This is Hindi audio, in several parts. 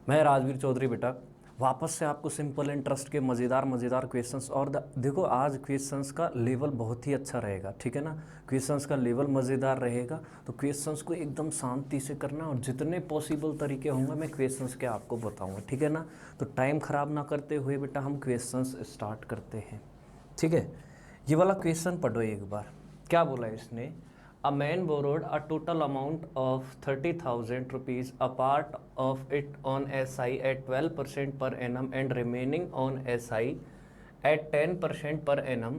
मैं राजवीर चौधरी बेटा वापस से आपको सिंपल इंटरेस्ट के मज़ेदार मज़ेदार क्वेश्चंस और देखो आज क्वेश्चंस का लेवल बहुत ही अच्छा रहेगा, ठीक है ना। क्वेश्चंस का लेवल मज़ेदार रहेगा, तो क्वेश्चंस को एकदम शांति से करना और जितने पॉसिबल तरीके होंगे मैं क्वेश्चंस के आपको बताऊंगा, ठीक है ना। तो टाइम ख़राब ना करते हुए बेटा हम क्वेश्चंस स्टार्ट करते हैं, ठीक है। ये वाला क्वेश्चन पढ़ो एक बार। क्या बोला है इसने? A man borrowed a total amount of 30,000 rupees, a part of it on SI at 12% per annum and remaining on SI at 10% per annum.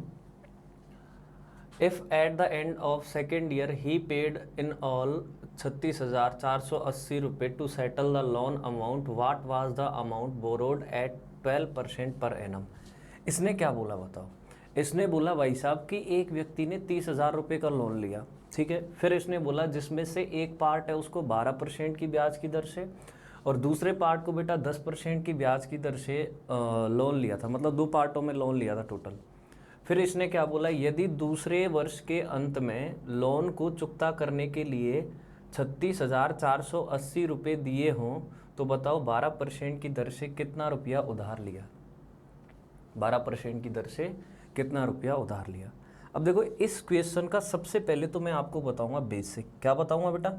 If at the end of second year he paid in all 36,480 रुपये to settle the loan amount, what was the amount borrowed at 12% per annum? इसने क्या बोला बताओ? इसने बोला भाई साहब कि एक व्यक्ति ने 30,000 रुपये का लोन लिया, ठीक है। फिर इसने बोला जिसमें से एक पार्ट है उसको 12% की ब्याज की दर से और दूसरे पार्ट को बेटा 10% की ब्याज की दर से लोन लिया था, मतलब दो पार्टों में लोन लिया था टोटल। फिर इसने क्या बोला, यदि दूसरे वर्ष के अंत में लोन को चुकता करने के लिए 36,480 रुपये दिए हों तो बताओ 12% की दर से कितना रुपया उधार लिया। 12% की दर से कितना रुपया उधार लिया। अब देखो इस क्वेश्चन का सबसे पहले तो मैं आपको बताऊंगा बेसिक। क्या बताऊंगा बेटा?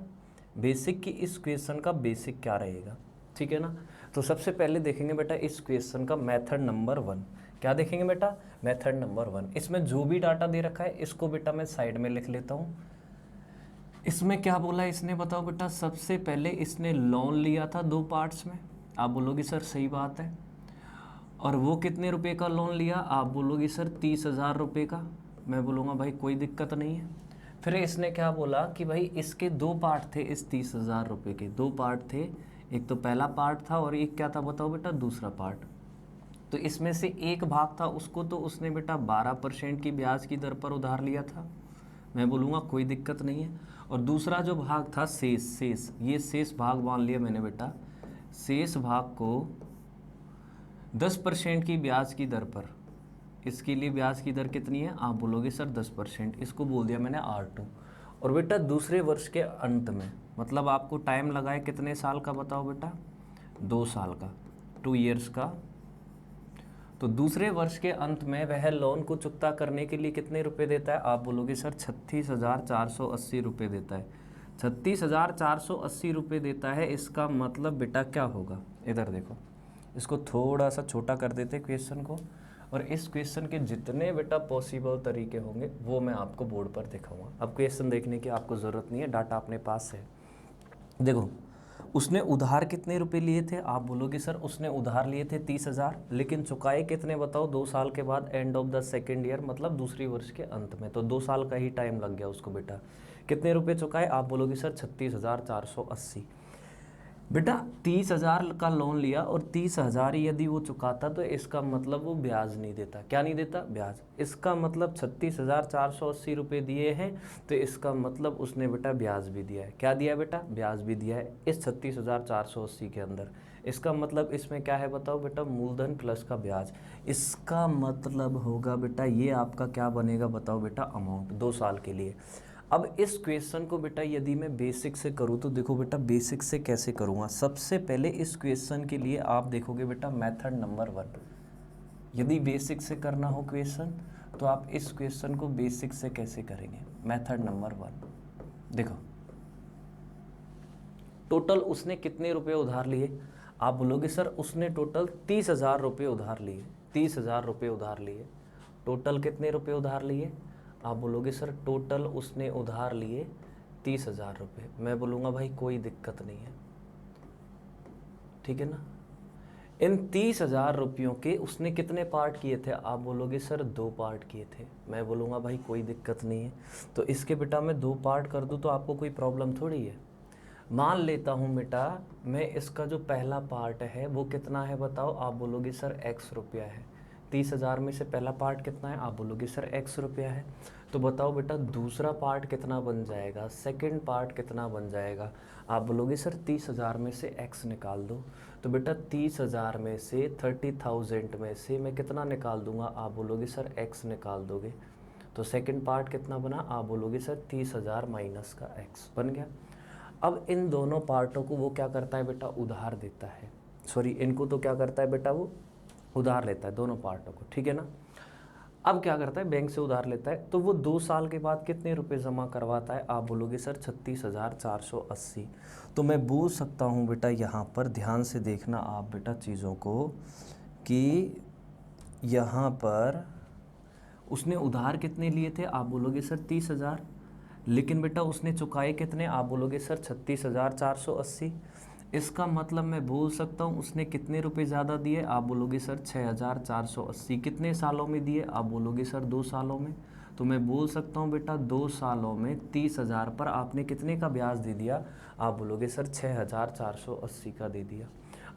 बेसिक की इस क्वेश्चन का बेसिक क्या रहेगा, ठीक है ना। तो सबसे पहले देखेंगे बेटा इस क्वेश्चन का मेथड नंबर 1। क्या देखेंगे बेटा? Method number 1। इसमें जो भी डाटा दे रखा है इसको बेटा मैं साइड में लिख लेता हूँ। इसमें क्या बोला इसने बताओ बेटा? सबसे पहले इसने लोन लिया था दो पार्ट्स में। आप बोलोगे सर सही बात है। और वो कितने रुपए का लोन लिया? आप बोलोगे सर 30,000 रुपये का। मैं बोलूँगा भाई कोई दिक्कत नहीं है। फिर इसने क्या बोला कि भाई इसके दो पार्ट थे, इस 30,000 रुपये के दो पार्ट थे। एक तो पहला पार्ट था और एक क्या था बताओ बेटा? दूसरा पार्ट। तो इसमें से एक भाग था उसको तो उसने बेटा 12% की ब्याज की दर पर उधार लिया था। मैं बोलूँगा कोई दिक्कत नहीं है। और दूसरा जो भाग था शेष ये शेष भाग मान लिया मैंने बेटा। शेष भाग को 10% की ब्याज की दर पर, इसके लिए ब्याज की दर कितनी है? आप बोलोगे सर 10%। इसको बोल दिया मैंने R2। और बेटा दूसरे वर्ष के अंत में, मतलब आपको टाइम लगा है कितने साल का बताओ बेटा? 2 साल का, 2 ईयर्स का। तो दूसरे वर्ष के अंत में वह लोन को चुकता करने के लिए कितने रुपए देता है? आप बोलोगे सर 36,480 रुपये देता है। 36,480 रुपये देता है। इसका मतलब बेटा क्या होगा? इधर देखो, इसको थोड़ा सा छोटा कर देते क्वेश्चन को, और इस क्वेश्चन के जितने बेटा पॉसिबल तरीके होंगे वो मैं आपको बोर्ड पर दिखाऊंगा। अब क्वेश्चन देखने की आपको ज़रूरत नहीं है, डाटा अपने पास है। देखो उसने उधार कितने रुपए लिए थे? आप बोलोगे सर उसने उधार लिए थे 30,000, लेकिन चुकाए कितने बताओ? 2 साल के बाद, end of the second year, मतलब दूसरी वर्ष के अंत में। तो 2 साल का ही टाइम लग गया उसको बेटा। कितने रुपए चुकाए? आप बोलोगे सर 36,480। बेटा 30,000 का लोन लिया और 30,000 यदि वो चुकाता तो इसका मतलब वो ब्याज नहीं देता। क्या नहीं देता? ब्याज। इसका मतलब 36,480 रुपये दिए हैं तो इसका मतलब उसने बेटा ब्याज भी दिया है। क्या दिया बेटा? ब्याज भी दिया है इस 36,480 के अंदर। इसका मतलब इसमें क्या है बताओ बेटा? मूलधन प्लस का ब्याज। इसका मतलब होगा बेटा ये आपका क्या बनेगा बताओ बेटा? अमाउंट 2 साल के लिए। अब इस क्वेश्चन को बेटा यदि मैं बेसिक से करूँ तो देखो बेटा बेसिक से कैसे करूँगा। सबसे पहले इस क्वेश्चन के लिए आप देखोगे बेटा मेथड नंबर 1। यदि बेसिक से करना हो क्वेश्चन तो आप इस क्वेश्चन को बेसिक से कैसे करेंगे? मेथड नंबर 1 देखो, टोटल उसने कितने रुपए उधार लिए? आप बोलोगे सर उसने टोटल 30,000 रुपये उधार लिए। 30,000 रुपये उधार लिए। टोटल कितने रुपए उधार लिए? आप बोलोगे सर टोटल उसने उधार लिए 30,000 रुपये। मैं बोलूँगा भाई कोई दिक्कत नहीं है, ठीक है ना। इन 30,000 रुपयों के उसने कितने पार्ट किए थे? आप बोलोगे सर 2 पार्ट किए थे। मैं बोलूँगा भाई कोई दिक्कत नहीं है। तो इसके बेटा मैं 2 पार्ट कर दूँ तो आपको कोई प्रॉब्लम थोड़ी है। मान लेता हूँ बेटा मैं इसका जो पहला पार्ट है वो कितना है बताओ? आप बोलोगे सर X रुपया है। 30,000 में से पहला पार्ट कितना है? आप बोलोगे सर X रुपया है। तो बताओ बेटा दूसरा पार्ट कितना बन जाएगा? सेकंड पार्ट कितना बन जाएगा? आप बोलोगे सर 30,000 में से X निकाल दो। तो बेटा 30,000 में से 30,000 में से मैं कितना निकाल दूंगा? आप बोलोगे सर X निकाल दोगे। तो सेकंड पार्ट कितना बना? आप बोलोगे सर 30,000 माइनस का X बन गया। अब इन दोनों पार्टों को वो क्या करता है बेटा? उधार देता है। सॉरी इनको तो क्या करता है बेटा, वो उधार लेता है दोनों पार्टों को, ठीक है ना। अब क्या करता है, बैंक से उधार लेता है, तो वो 2 साल के बाद कितने रुपए जमा करवाता है, आप बोलोगे सर 36,480। तो मैं बोल सकता हूँ बेटा यहाँ पर ध्यान से देखना आप बेटा चीज़ों को, कि यहाँ पर उसने उधार कितने लिए थे, आप बोलोगे सर 30,000, लेकिन बेटा उसने चुकाए कितने, आप बोलोगे सर 36,480। इसका मतलब मैं बोल सकता हूँ उसने कितने रुपए ज़्यादा दिए, आप बोलोगे सर 6,480। कितने सालों में दिए, आप बोलोगे सर 2 सालों में। तो मैं बोल सकता हूँ बेटा 2 सालों में 30,000 पर आपने कितने का ब्याज दे दिया, आप बोलोगे सर 6,480 का दे दिया।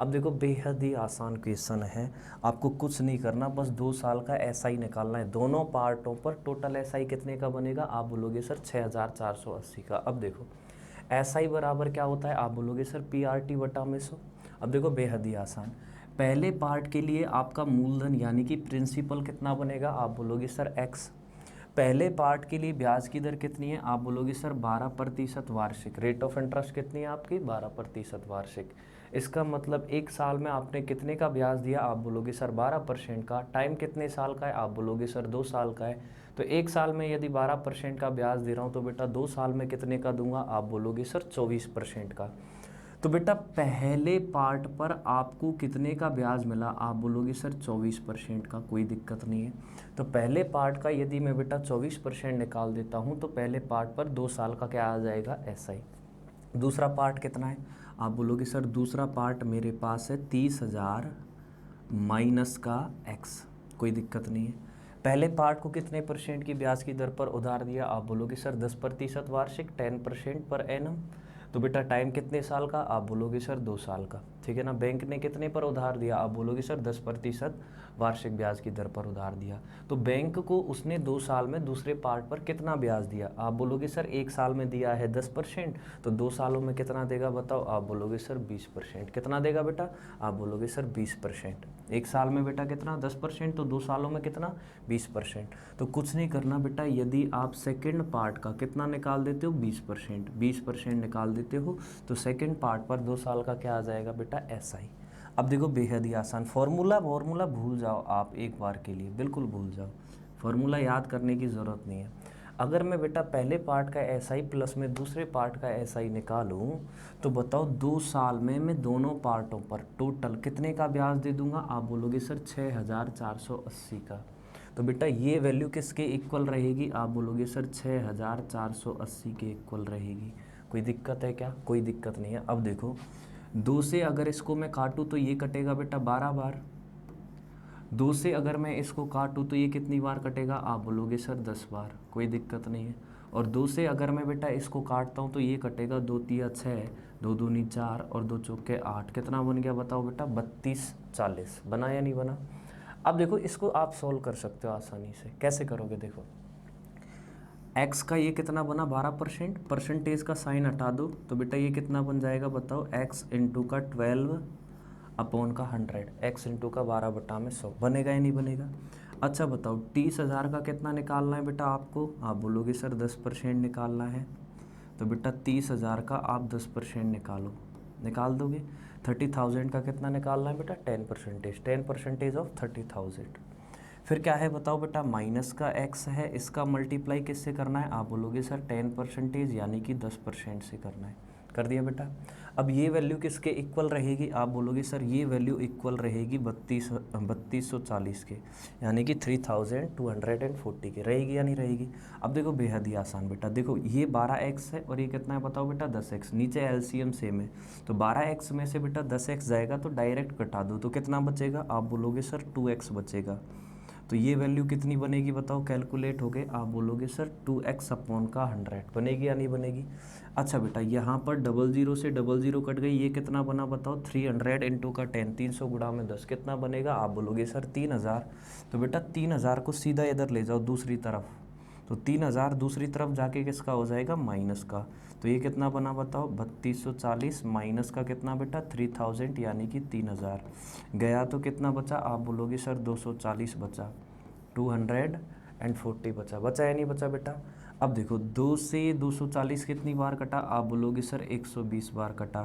अब देखो बेहद ही आसान क्वेश्चन है, आपको कुछ नहीं करना, बस 2 साल का एसआई निकालना है दोनों पार्टों पर। टोटल एसआई कितने का बनेगा, आप बोलोगे सर 6,480 का। अब देखो एसआई बराबर क्या होता है, आप बोलोगे सर पीआरटी बटा में 100। अब देखो बेहद ही आसान, पहले पार्ट के लिए आपका मूलधन यानी कि प्रिंसिपल कितना बनेगा, आप बोलोगे सर एक्स। पहले पार्ट के लिए ब्याज की दर कितनी है, आप बोलोगे सर 12% वार्षिक। रेट ऑफ इंटरेस्ट कितनी है आपकी, 12% वार्षिक। इसका मतलब 1 साल में आपने कितने का ब्याज दिया, आप बोलोगे सर 12% का। टाइम कितने साल का है, आप बोलोगे सर 2 साल का है। तो 1 साल में यदि 12% का ब्याज दे रहा हूँ तो बेटा 2 साल में कितने का दूंगा, आप बोलोगे सर 24% का। तो बेटा पहले पार्ट पर आपको कितने का ब्याज मिला, आप बोलोगे सर 24% का, कोई दिक्कत नहीं है। तो पहले पार्ट का यदि मैं बेटा 24% निकाल देता हूँ तो पहले पार्ट पर 2 साल का क्या आ जाएगा, एसआई। दूसरा पार्ट कितना है, आप बोलोगे सर दूसरा पार्ट मेरे पास है 30,000 माइनस का एक्स, कोई दिक्कत नहीं है। पहले पार्ट को कितने परसेंट की ब्याज की दर पर उधार दिया, आप बोलोगे सर 10% वार्षिक, 10% पर एनम। तो बेटा टाइम कितने साल का, आप बोलोगे सर 2 साल का, ठीक है ना। बैंक ने कितने पर उधार दिया, आप बोलोगे सर 10% वार्षिक ब्याज की दर पर उधार दिया। तो बैंक को उसने 2 साल में दूसरे पार्ट पर कितना ब्याज दिया, आप बोलोगे सर 1 साल में दिया है 10%, तो 2 सालों में कितना देगा बताओ, आप बोलोगे सर 20%। कितना देगा बेटा, आप बोलोगे सर 20%। 1 साल में बेटा कितना 10%, तो 2 सालों में कितना 20%। तो कुछ नहीं करना बेटा, यदि आप सेकेंड पार्ट का कितना निकाल देते हो 20%, 20% निकाल देते हो तो सेकेंड पार्ट पर 2 साल का क्या आ जाएगा बेटा, एसआई। अब देखो बेहद ही आसान, फॉर्मूला भूल जाओ आप एक बार के लिए, बिल्कुल भूल जाओ, फॉर्मूला याद करने की ज़रूरत नहीं है। अगर मैं बेटा पहले पार्ट का एसआई प्लस में दूसरे पार्ट का एसआई निकालूं तो बताओ 2 साल में मैं दोनों पार्टों पर टोटल कितने का ब्याज दे दूंगा, आप बोलोगे सर 6,480 का। तो बेटा ये वैल्यू किसके इक्वल रहेगी, आप बोलोगे सर 6,480 के इक्वल रहेगी। कोई दिक्कत है क्या, कोई दिक्कत नहीं है। अब देखो 2 से अगर इसको मैं काटूँ तो ये कटेगा बेटा 12 बार, 2 से अगर मैं इसको काटूँ तो ये कितनी बार कटेगा, आप बोलोगे सर 10 बार, कोई दिक्कत नहीं है। और 2 से अगर मैं बेटा इसको काटता हूँ तो ये कटेगा 2 तिया 6, 2 दूनी 4 और 2 चौके 8, कितना बन गया बताओ बेटा 32 40, बना या नहीं बना। अब देखो इसको आप सोल्व कर सकते हो आसानी से, कैसे करोगे देखो, एक्स का ये कितना बना 12%, परसेंटेज का साइन हटा दो तो बेटा ये कितना बन जाएगा बताओ, एक्स इंटू का 12 अपॉन का 100, एक्स इंटू का 12/100, बनेगा या नहीं बनेगा। अच्छा बताओ 30,000 का कितना निकालना है बेटा आपको, आप बोलोगे सर 10% निकालना है। तो बेटा 30,000 का आप 10% निकालो, निकाल दोगे। 30,000 का कितना निकालना है बेटा, 10%, 10% ऑफ 30,000। फिर क्या है बताओ बेटा, माइनस का एक्स है, इसका मल्टीप्लाई किससे करना है, आप बोलोगे सर 10% यानी कि 10% से करना है। कर दिया बेटा। अब ये वैल्यू किसके इक्वल रहेगी, आप बोलोगे सर ये वैल्यू इक्वल रहेगी 3240 के, यानी कि 3240 के, रहेगी या नहीं रहेगी। अब देखो बेहद ही आसान बेटा, देखो ये 12x है और ये कितना है बताओ बेटा 10x, नीचे एलसीएम सेम है, तो 12x में से बेटा 10x जाएगा तो डायरेक्ट कटा दो, तो कितना बचेगा, आप बोलोगे सर 2x बचेगा। तो ये वैल्यू कितनी बनेगी बताओ, कैलकुलेट हो गए, आप बोलोगे सर 2x अपॉन का 100, बनेगी या नहीं बनेगी। अच्छा बेटा यहाँ पर 00 से 00 कट गई, ये कितना बना बताओ, 300 इंटू का 10, 300 गुणा में 10, कितना बनेगा, आप बोलोगे सर 3,000। तो बेटा 3,000 को सीधा इधर ले जाओ दूसरी तरफ, तो 3,000 दूसरी तरफ जाके किसका हो जाएगा, माइनस का। तो ये कितना बना बताओ 3240, माइनस का कितना बेटा 3000, यानी कि 3,000 गया तो कितना बचा, आप बोलोगे सर 240 बचा, 240 बचा, बचा या नहीं बचा बेटा। अब देखो 2 से 240 कितनी बार कटा, आप बोलोगे सर 120 बार कटा।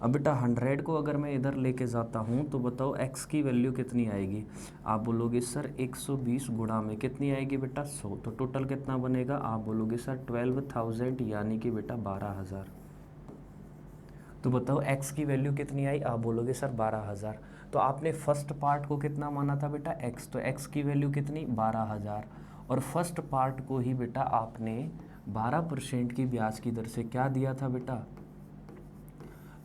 अब बेटा 100 को अगर मैं इधर लेके जाता हूँ तो बताओ x की वैल्यू कितनी आएगी, आप बोलोगे सर 120 गुणा में कितनी आएगी बेटा 100, तो टोटल कितना बनेगा, आप बोलोगे सर 12,000 यानी कि बेटा 12,000। तो बताओ x की वैल्यू कितनी आई, आप बोलोगे सर 12,000। तो आपने फर्स्ट पार्ट को कितना माना था बेटा x, तो x की वैल्यू कितनी 12,000, और फर्स्ट पार्ट को ही बेटा आपने 12% की ब्याज की दर से क्या दिया था बेटा,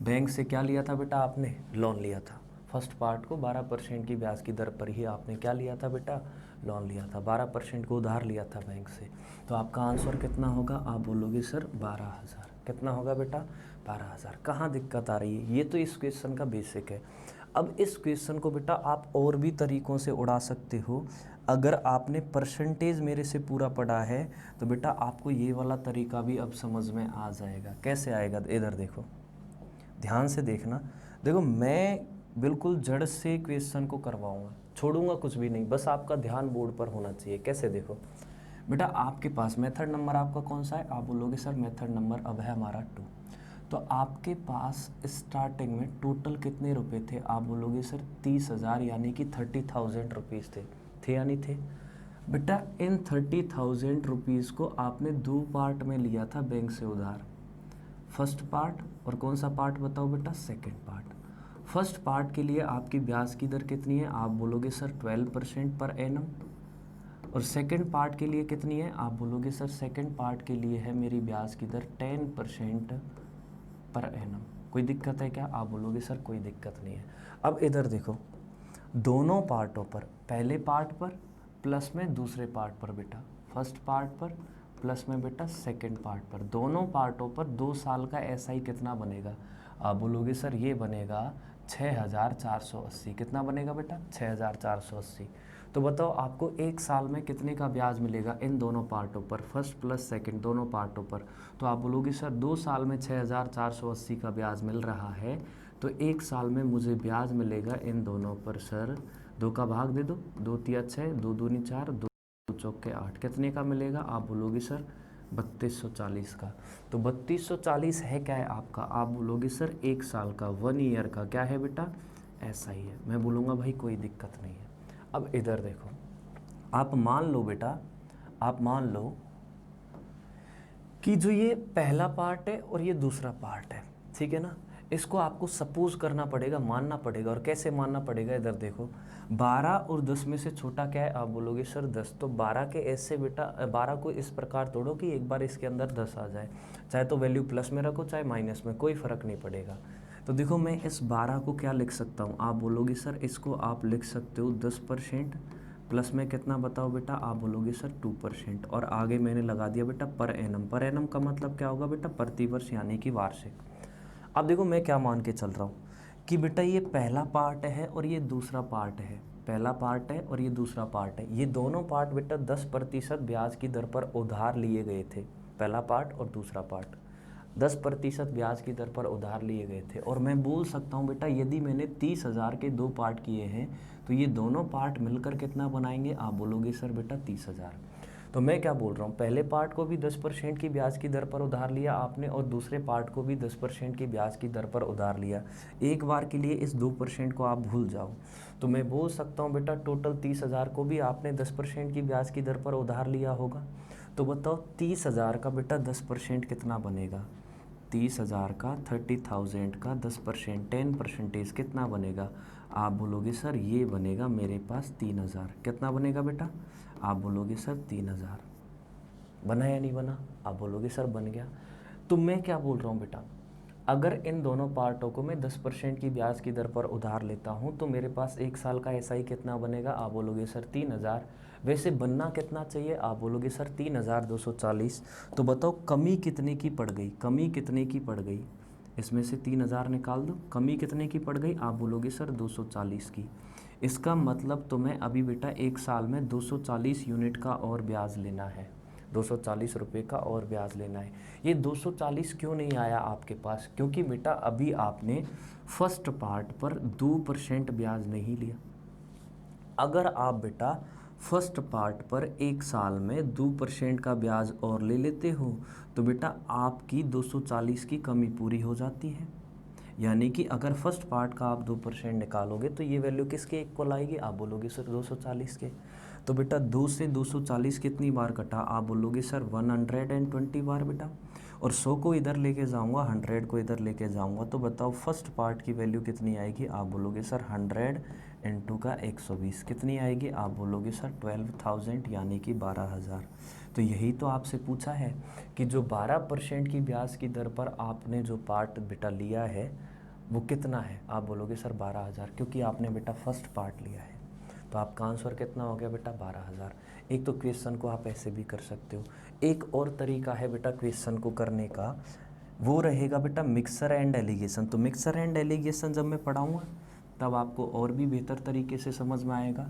बैंक से क्या लिया था बेटा आपने, लोन लिया था। फर्स्ट पार्ट को 12% की ब्याज की दर पर ही आपने क्या लिया था बेटा, लोन लिया था, 12% को उधार लिया था बैंक से। तो आपका आंसर कितना होगा, आप बोलोगे सर 12,000। कितना होगा बेटा 12,000। कहाँ दिक्कत आ रही है, ये तो इस क्वेश्चन का बेसिक है। अब इस क्वेश्चन को बेटा आप और भी तरीक़ों से उड़ा सकते हो। अगर आपने परसेंटेज मेरे से पूरा पढ़ा है तो बेटा आपको ये वाला तरीका भी अब समझ में आ जाएगा। कैसे आएगा, इधर देखो, ध्यान से देखना। देखो मैं बिल्कुल जड़ से क्वेश्चन को करवाऊंगा, छोड़ूंगा कुछ भी नहीं, बस आपका ध्यान बोर्ड पर होना चाहिए। कैसे, देखो बेटा आपके पास मेथड नंबर आपका कौन सा है, आप बोलोगे सर मेथड नंबर अब है हमारा 2। तो आपके पास स्टार्टिंग में टोटल कितने रुपए थे, आप बोलोगे सर 30,000 यानी कि 30,000 रुपीज़ थे या नहीं थे। बेटा इन 30,000 रुपीज़ को आपने 2 पार्ट में लिया था बैंक से उधार, फर्स्ट पार्ट और कौन सा पार्ट बताओ बेटा, सेकंड पार्ट। फर्स्ट पार्ट के लिए आपकी ब्याज की दर कितनी है, आप बोलोगे सर 12% पर एनम, और सेकंड पार्ट के लिए कितनी है, आप बोलोगे सर सेकंड पार्ट के लिए है मेरी ब्याज की दर 10% पर एनम। कोई दिक्कत है क्या, आप बोलोगे सर कोई दिक्कत नहीं है। अब इधर देखो, दोनों पार्टों पर, पहले पार्ट पर प्लस में दूसरे पार्ट पर बेटा, फर्स्ट पार्ट पर प्लस में बेटा सेकंड पार्ट पर, दोनों पार्टों पर 2 साल का एसआई कितना बनेगा, आप बोलोगे सर ये बनेगा 6,480। कितना बनेगा बेटा 6,480। तो बताओ आपको 1 साल में कितने का ब्याज मिलेगा इन दोनों पार्टों पर, फर्स्ट प्लस सेकंड दोनों पार्टों पर। तो आप बोलोगे सर 2 साल में 6,480 का ब्याज मिल रहा है, तो 1 साल में मुझे ब्याज मिलेगा इन दोनों पर सर 2 का भाग दे दो, 2 तिया 6, 2 दूनी 4, 2 चौके 8, कितने का मिलेगा, आप बोलोगे सर 3240 का। तो 3240 है क्या है आपका, आप बोलोगे सर 1 साल का, 1 ईयर का क्या है बेटा, ऐसा ही है। मैं बोलूँगा भाई कोई दिक्कत नहीं है। अब इधर देखो, आप मान लो बेटा, आप मान लो कि जो ये पहला पार्ट है और ये दूसरा पार्ट है, ठीक है ना, इसको आपको सपोज करना पड़ेगा, मानना पड़ेगा। और कैसे मानना पड़ेगा, इधर देखो 12 और 10 में से छोटा क्या है, आप बोलोगे सर 10। तो 12 के ऐसे बेटा 12 को इस प्रकार तोड़ो कि एक बार इसके अंदर 10 आ जाए, चाहे तो वैल्यू प्लस में रखो चाहे माइनस में, कोई फ़र्क नहीं पड़ेगा। तो देखो मैं इस 12 को क्या लिख सकता हूँ, आप बोलोगे सर इसको आप लिख सकते हो 10% प्लस में कितना बताओ बेटा, आप बोलोगे सर 2%, और आगे मैंने लगा दिया बेटा पर एनम। पर एनम का मतलब क्या होगा बेटा, प्रति वर्ष यानी कि वार्षिक। अब देखो मैं क्या मान के चल रहा हूँ कि बेटा ये पहला पार्ट है और ये दूसरा पार्ट है, पहला पार्ट है और ये दूसरा पार्ट है, ये दोनों पार्ट बेटा 10% ब्याज की दर पर उधार लिए गए थे। पहला पार्ट और दूसरा पार्ट 10% ब्याज की दर पर उधार लिए गए थे। और मैं बोल सकता हूँ बेटा यदि मैंने 30,000 के 2 पार्ट किए हैं तो ये दोनों पार्ट मिलकर कितना बनाएंगे, आप बोलोगे सर बेटा 30,000। तो मैं क्या बोल रहा हूँ, पहले पार्ट को भी 10% की ब्याज की दर पर उधार लिया आपने और दूसरे पार्ट को भी 10% की ब्याज की दर पर उधार लिया। एक बार के लिए इस 2% को आप भूल जाओ, तो मैं बोल सकता हूँ बेटा टोटल 30,000 को भी आपने 10% की ब्याज की दर पर उधार लिया होगा। तो बताओ 30,000 का बेटा 10% कितना बनेगा, 30,000 का 30,000 का 10%, 10% कितना बनेगा, आप बोलोगे सर ये बनेगा मेरे पास 3,000। कितना बनेगा बेटा, आप बोलोगे सर 3,000। बना या नहीं बना, आप बोलोगे सर बन गया। तो मैं क्या बोल रहा हूँ बेटा, अगर इन दोनों पार्टों को मैं 10% की ब्याज की दर पर उधार लेता हूँ तो मेरे पास 1 साल का एसआई कितना बनेगा, आप बोलोगे सर 3,000। वैसे बनना कितना चाहिए, आप बोलोगे सर 3,240। तो बताओ कमी कितने की पड़ गई, कमी कितने की पड़ गई, इसमें से 3,000 निकाल दो, कमी कितने की पड़ गई, आप बोलोगे सर 240 की। इसका मतलब तुम्हें अभी बेटा 1 साल में 240 यूनिट का और ब्याज लेना है, 240 रुपये का और ब्याज लेना है। ये 240 क्यों नहीं आया आपके पास, क्योंकि बेटा अभी आपने फर्स्ट पार्ट पर 2% ब्याज नहीं लिया। अगर आप बेटा फर्स्ट पार्ट पर एक साल में 2% का ब्याज और ले लेते हो तो बेटा आपकी 240 की कमी पूरी हो जाती है। यानी कि अगर फर्स्ट पार्ट का आप 2% निकालोगे तो ये वैल्यू किसके इक्वल आएगी, आप बोलोगे सर 240 के। तो बेटा 2 से 240 कितनी बार कटा, आप बोलोगे सर 120 बार बेटा। और 100 को इधर लेके जाऊंगा, 100 को इधर लेके जाऊंगा, तो बताओ फर्स्ट पार्ट की वैल्यू कितनी आएगी, आप बोलोगे सर 100 इंटू का 120 कितनी आएगी, आप बोलोगे सर 12,000 यानी कि 12,000। तो यही तो आपसे पूछा है कि जो 12% की ब्याज की दर पर आपने जो पार्ट बेटा लिया है वो कितना है, आप बोलोगे सर 12,000, क्योंकि आपने बेटा फर्स्ट पार्ट लिया है। तो आपका आंसर कितना हो गया बेटा 12,000। एक तो क्वेश्चन को आप ऐसे भी कर सकते हो। एक और तरीका है बेटा क्वेश्चन को करने का, वो रहेगा बेटा मिक्सर एंड एलिगेशन। तो मिक्सर एंड एलिगेशन जब मैं पढ़ाऊँगा तब आपको और भी बेहतर तरीके से समझ में आएगा।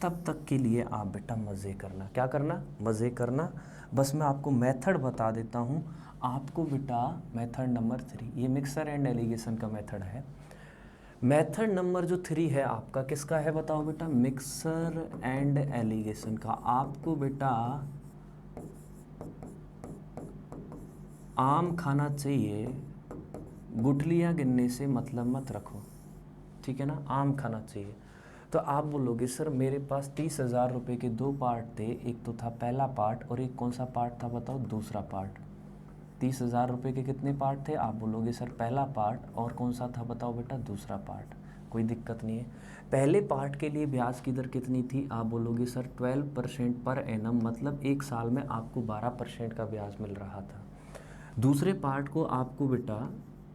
तब तक के लिए आप बेटा मज़े करना, क्या करना, मज़े करना। बस मैं आपको मेथड बता देता हूँ। आपको बेटा मेथड नंबर 3, ये मिक्सर एंड एलिगेशन का मेथड है। मेथड नंबर जो 3 है आपका किसका है बताओ बेटा, मिक्सर एंड एलिगेशन का। आपको बेटा आम खाना चाहिए, गुठलियाँ गिनने से मतलब मत रखो, ठीक है ना, आम खाना चाहिए। तो आप बोलोगे सर मेरे पास 30,000 रुपये के 2 पार्ट थे, एक तो था पहला पार्ट और एक कौन सा पार्ट था बताओ, दूसरा पार्ट। 30,000 रुपये के कितने पार्ट थे, आप बोलोगे सर पहला पार्ट और कौन सा था बताओ बेटा, दूसरा पार्ट। कोई दिक्कत नहीं है। पहले पार्ट के लिए ब्याज की दर कितनी थी, आप बोलोगे सर 12% पर एनम, मतलब एक साल में आपको 12% का ब्याज मिल रहा था। दूसरे पार्ट को आपको बेटा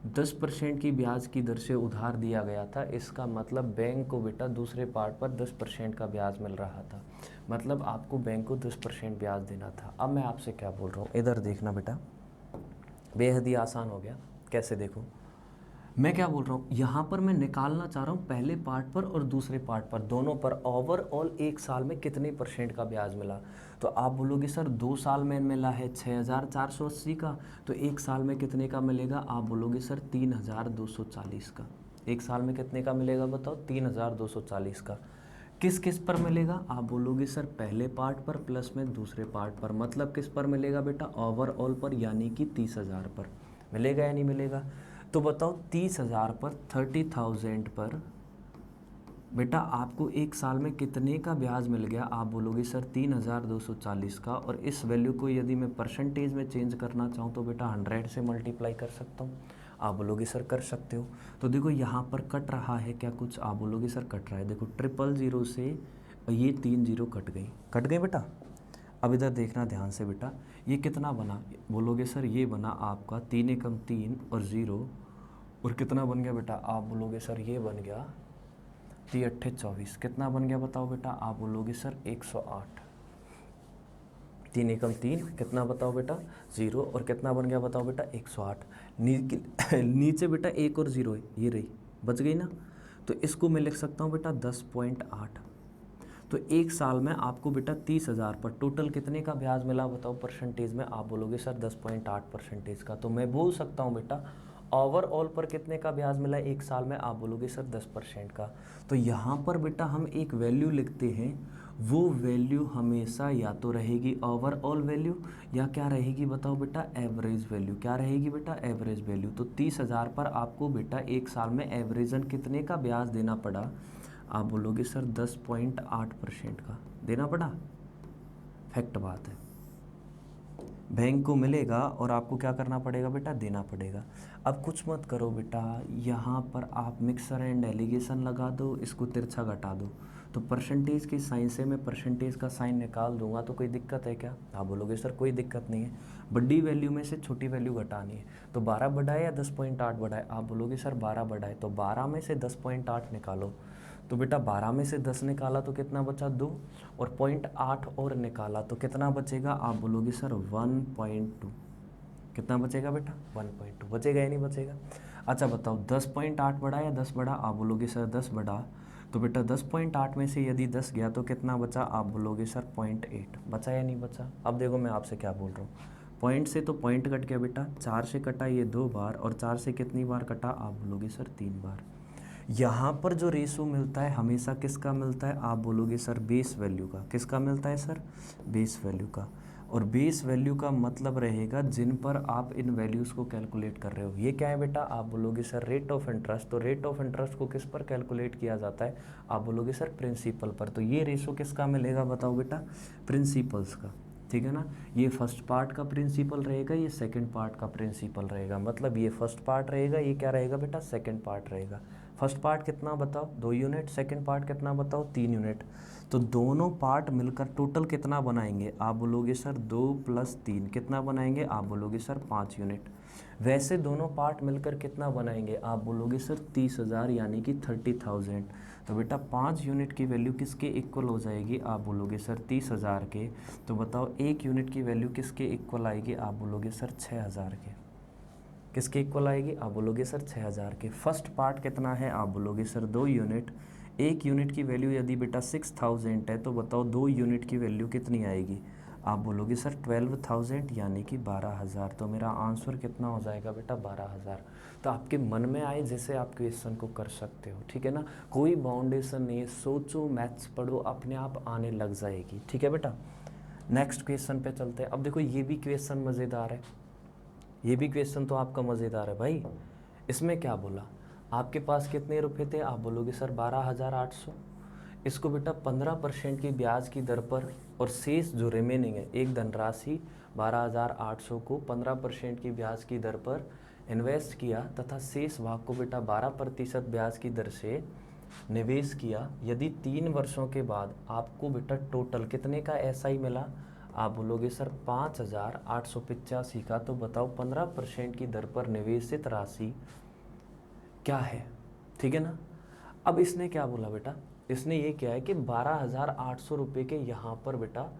10% की ब्याज की दर से उधार दिया गया था। इसका मतलब बैंक को बेटा दूसरे पार्ट पर 10% का ब्याज मिल रहा था, मतलब आपको बैंक को 10% ब्याज देना था। अब मैं आपसे क्या बोल रहा हूँ, इधर देखना बेटा, बेहद ही आसान हो गया। कैसे देखो, मैं क्या बोल रहा हूँ, यहाँ पर मैं निकालना चाह रहा हूँ पहले पार्ट पर और दूसरे पार्ट पर, दोनों पर ओवरऑल एक साल में कितने % का ब्याज मिला। तो आप बोलोगे सर 2 साल में मिला है 6,480 का, तो एक साल में कितने का मिलेगा, आप बोलोगे सर 3,240 का। एक साल में कितने का मिलेगा बताओ, 3,240 का। किस किस पर मिलेगा, आप बोलोगे सर पहले पार्ट पर प्लस में दूसरे पार्ट पर, मतलब किस पर मिलेगा बेटा, ओवरऑल पर, यानी कि 30,000 पर मिलेगा या नहीं मिलेगा। तो बताओ 30,000 पर, 30,000 पर बेटा आपको एक साल में कितने का ब्याज मिल गया, आप बोलोगे सर 3,240 का। और इस वैल्यू को यदि मैं परसेंटेज में चेंज करना चाहूँ तो बेटा 100 से मल्टीप्लाई कर सकता हूँ, आप बोलोगे सर कर सकते हो। तो देखो यहाँ पर कट रहा है क्या कुछ, आप बोलोगे सर कट रहा है, देखो 000 से ये 3 0 कट गए बेटा। अब इधर देखना ध्यान से बेटा, ये कितना बना, बोलोगे सर ये बना आपका 3 एकम 3 और 0, और कितना बन गया बेटा, आप बोलोगे सर ये बन गया 3 अट्ठे 24, कितना बन गया बताओ बेटा, आप बोलोगे सर 108। 3 एकम 3 कितना बताओ बेटा 0, और कितना बन गया बताओ बेटा 108। नीचे बेटा 1 और 0 ये रही, बच गई ना। तो इसको मैं लिख सकता हूँ बेटा 10.8। तो एक साल में आपको बेटा 30,000 पर टोटल कितने का ब्याज मिला बताओ परसेंटेज में, आप बोलोगे सर 10.8% का। तो मैं बोल सकता हूँ बेटा ओवरऑल पर कितने का ब्याज मिला एक साल में, आप बोलोगे सर 10% का। तो यहाँ पर बेटा हम एक वैल्यू लिखते हैं, वो वैल्यू हमेशा या तो रहेगी ओवरऑल वैल्यू या क्या रहेगी बताओ बेटा, एवरेज वैल्यू। क्या रहेगी बेटा, एवरेज वैल्यू। तो 30,000 पर आपको बेटा एक साल में एवरेजन कितने का ब्याज देना पड़ा, आप बोलोगे सर 10.8% का देना पड़ा। फैक्ट बात है, बैंक को मिलेगा और आपको क्या करना पड़ेगा बेटा, देना पड़ेगा। अब कुछ मत करो बेटा, यहाँ पर आप मिक्सर एंड एलिगेशन लगा दो, इसको तिरछा घटा दो, तो परसेंटेज के साइन से मैं परसेंटेज का साइन निकाल दूंगा। तो कोई दिक्कत है क्या, आप बोलोगे सर कोई दिक्कत नहीं है, बड़ी वैल्यू में से छोटी वैल्यू घटानी है। तो 12 बढ़ाए या 10.8 बढ़ाए, आप बोलोगे सर 12 बढ़ाए, तो 12 में से 10.8 निकालो। तो बेटा 12 में से 10 निकाला तो कितना बचा 2, और 0.8 और निकाला तो कितना बचेगा, आप बोलोगे सर 1.2। कितना बचेगा बेटा 1.2 बचेगा या नहीं बचेगा। अच्छा बताओ 10.8 बढ़ा या 10 बढ़ा, आप बोलोगे सर 10 बढ़ा। तो बेटा 10.8 में से यदि 10 गया तो कितना बचा, आप बोलोगे सर 0.8 बचा या नहीं बचा। अब देखो मैं आपसे क्या बोल रहा हूँ, पॉइंट से तो पॉइंट कट गया बेटा, 4 से कटा ये 2 बार, और 4 से कितनी बार कटा, आप बोलोगे सर 3 बार। यहाँ पर जो रेशो मिलता है हमेशा किसका मिलता है, आप बोलोगे सर बेस वैल्यू का। किसका मिलता है सर, बेस वैल्यू का। और बेस वैल्यू का मतलब रहेगा जिन पर आप इन वैल्यूज़ को कैलकुलेट कर रहे हो। ये क्या है बेटा, आप बोलोगे सर रेट ऑफ इंटरेस्ट। तो रेट ऑफ इंटरेस्ट को किस पर कैलकुलेट किया जाता है, आप बोलोगे सर प्रिंसिपल पर। तो ये रेशो किसका मिलेगा बताओ बेटा, प्रिंसिपल्स का। ठीक है ना, ये फर्स्ट पार्ट का प्रिंसिपल रहेगा, ये सेकंड पार्ट का प्रिंसिपल रहेगा। मतलब ये फर्स्ट पार्ट रहेगा, ये क्या रहेगा बेटा, सेकंड पार्ट रहेगा। फर्स्ट पार्ट कितना बताओ, 2 यूनिट, सेकंड पार्ट कितना बताओ, 3 यूनिट। तो दोनों पार्ट मिलकर टोटल कितना बनाएंगे, आप बोलोगे सर 2 + 3 कितना बनाएंगे, आप बोलोगे सर 5 यूनिट। वैसे दोनों पार्ट मिलकर कितना बनाएंगे, आप बोलोगे सर 30,000 यानी कि 30,000। तो बेटा 5 यूनिट की वैल्यू किसके इक्वल हो जाएगी, आप बोलोगे सर 30,000 के। तो बताओ 1 यूनिट की वैल्यू किसके इक्वल आएगी, आप बोलोगे सर 6,000 के। किसके इक्वल आएगी, आप बोलोगे सर 6,000 के। फर्स्ट पार्ट कितना है, आप बोलोगे सर 2 यूनिट। 1 यूनिट की वैल्यू यदि बेटा 6,000 है तो बताओ 2 यूनिट की वैल्यू कितनी आएगी, आप बोलोगे सर 12,000 यानी कि 12,000। तो मेरा आंसर कितना हो जाएगा बेटा, 12,000। तो आपके मन में आए जैसे आप क्वेश्चन को कर सकते हो, ठीक है ना, कोई बाउंडेशन नहीं है, सोचो, मैथ्स पढ़ो, अपने आप आने लग जाएगी। ठीक है बेटा, नेक्स्ट क्वेश्चन पे चलते हैं। अब देखो ये भी क्वेश्चन मज़ेदार है, ये भी क्वेश्चन तो आपका मज़ेदार है भाई। इसमें क्या बोला, आपके पास कितने रुपए थे, आप बोलोगे सर 12,800। इसको बेटा 15% की ब्याज की दर पर और शेष जो रिमेनिंग है एक धनराशि 12,800 को 15% की ब्याज की दर पर इन्वेस्ट किया तथा शेष भाग को बेटा 12% ब्याज की दर से निवेश किया। यदि 3 वर्षों के बाद आपको बेटा टोटल कितने का एसआई मिला, आप बोलोगे सर 5,885 का। तो बताओ 15% की दर पर निवेशित राशि क्या है। ठीक है ना, अब इसने क्या बोला बेटा, इसने ये क्या है कि 12,800 रुपये के यहाँ पर बेटा